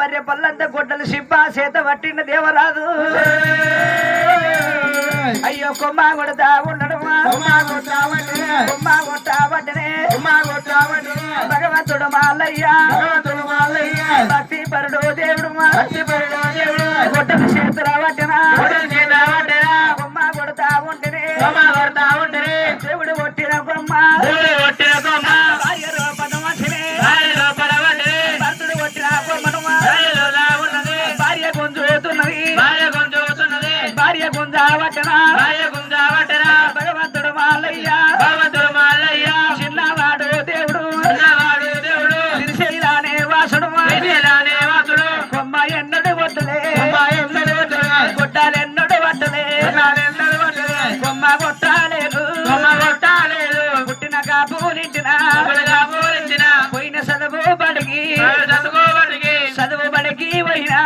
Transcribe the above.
భార్య పల్లంత గొడ్డలు సిబ్బా చేత పట్టిన దేవరాదు అయ్యో కొమ్మ కొడతా ఉండడమా కొమ్మ కొట్టాబట్టనే భగవంతుడు మాలయ్య భక్తి పరుడు దేవుడు గొడ్డలు చేతుల పట్టినా కొమ్మ కొడతా ఉంటేనే దేవుడు కొట్టిన కొమ్మ భార్య రూపదం వచ్చినే భర్తుడు కొట్టిన కొమ్మను భార్య గుంజుతున్నది భార్య గుంజావట్టనా భగవంతుడు మాలయ్య చిన్నవాడు దేవుడు శ్రీశైలానే వాసుడు కొమ్మ ఎన్నడు వద్దులే కొట్టాలెన్నడు వద్దులే కొమ్మ కొట్టాలేదు పుట్టిన కాపులించిన పోయిన చదువు బడికి పోయినా